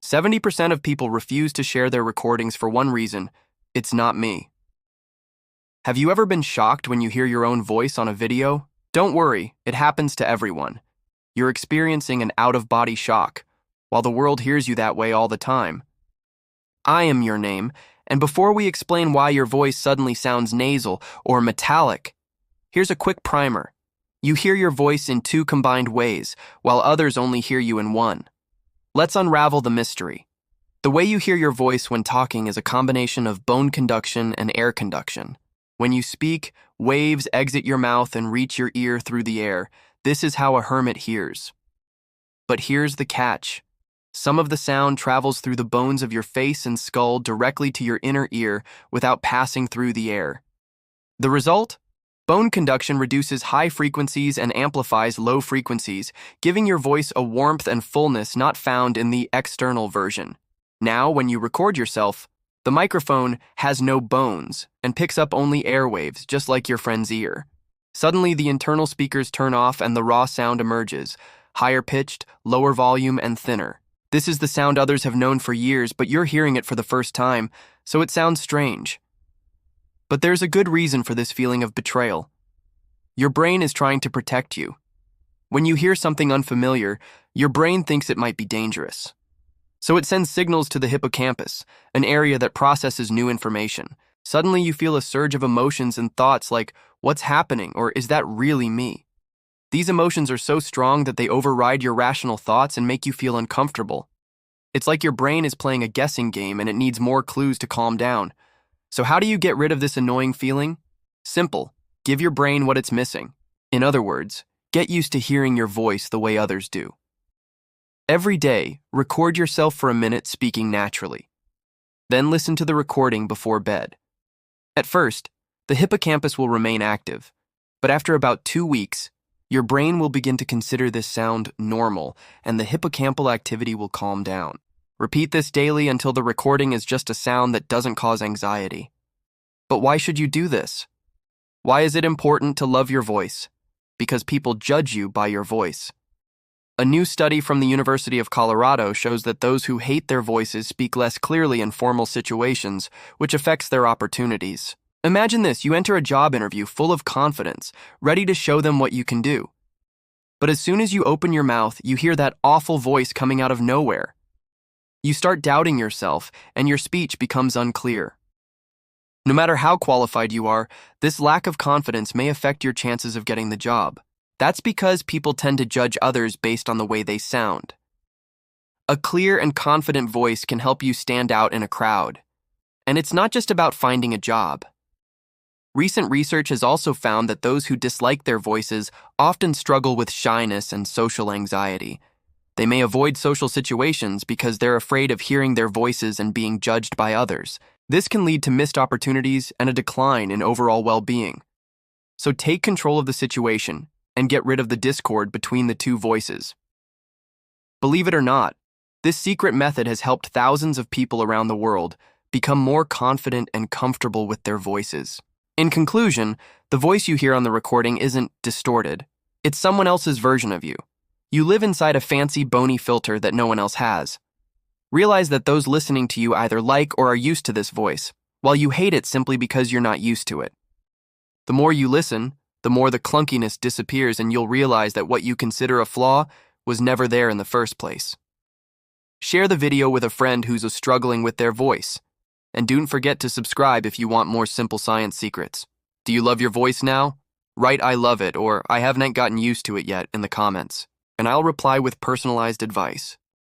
70% of people refuse to share their recordings for one reason: it's not me. Have you ever been shocked when you hear your own voice on a video? Don't worry, it happens to everyone. You're experiencing an out-of-body shock, while the world hears you that way all the time. I am your name, and before we explain why your voice suddenly sounds nasal or metallic, here's a quick primer. You hear your voice in two combined ways, while others only hear you in one. Let's unravel the mystery. The way you hear your voice when talking is a combination of bone conduction and air conduction. When you speak, waves exit your mouth and reach your ear through the air. This is how a hermit hears. But here's the catch. Some of the sound travels through the bones of your face and skull directly to your inner ear without passing through the air. The result? Bone conduction reduces high frequencies and amplifies low frequencies, giving your voice a warmth and fullness not found in the external version. Now, when you record yourself, the microphone has no bones and picks up only airwaves, just like your friend's ear. Suddenly, the internal speakers turn off and the raw sound emerges, higher pitched, lower volume, and thinner. This is the sound others have known for years, but you're hearing it for the first time, so it sounds strange. But there's a good reason for this feeling of betrayal. Your brain is trying to protect you. When you hear something unfamiliar, your brain thinks it might be dangerous. So it sends signals to the hippocampus, an area that processes new information. Suddenly you feel a surge of emotions and thoughts like, what's happening, or is that really me? These emotions are so strong that they override your rational thoughts and make you feel uncomfortable. It's like your brain is playing a guessing game and it needs more clues to calm down. So how do you get rid of this annoying feeling? Simple. Give your brain what it's missing. In other words, get used to hearing your voice the way others do. Every day, record yourself for a minute speaking naturally. Then listen to the recording before bed. At first, the hippocampus will remain active, but after about 2 weeks, your brain will begin to consider this sound normal, and the hippocampal activity will calm down. Repeat this daily until the recording is just a sound that doesn't cause anxiety. But why should you do this? Why is it important to love your voice? Because people judge you by your voice. A new study from the University of Colorado shows that those who hate their voices speak less clearly in formal situations, which affects their opportunities. Imagine this: you enter a job interview full of confidence, ready to show them what you can do. But as soon as you open your mouth, you hear that awful voice coming out of nowhere. You start doubting yourself, and your speech becomes unclear. No matter how qualified you are, this lack of confidence may affect your chances of getting the job. That's because people tend to judge others based on the way they sound. A clear and confident voice can help you stand out in a crowd. And it's not just about finding a job. Recent research has also found that those who dislike their voices often struggle with shyness and social anxiety. They may avoid social situations because they're afraid of hearing their voices and being judged by others. This can lead to missed opportunities and a decline in overall well-being. So take control of the situation and get rid of the discord between the two voices. Believe it or not, this secret method has helped thousands of people around the world become more confident and comfortable with their voices. In conclusion, the voice you hear on the recording isn't distorted. It's someone else's version of you. You live inside a fancy, bony filter that no one else has. Realize that those listening to you either like or are used to this voice, while you hate it simply because you're not used to it. The more you listen, the more the clunkiness disappears, and you'll realize that what you consider a flaw was never there in the first place. Share the video with a friend who's struggling with their voice. And don't forget to subscribe if you want more simple science secrets. Do you love your voice now? Write "I love it" or "I haven't gotten used to it yet" in the comments, and I'll reply with personalized advice.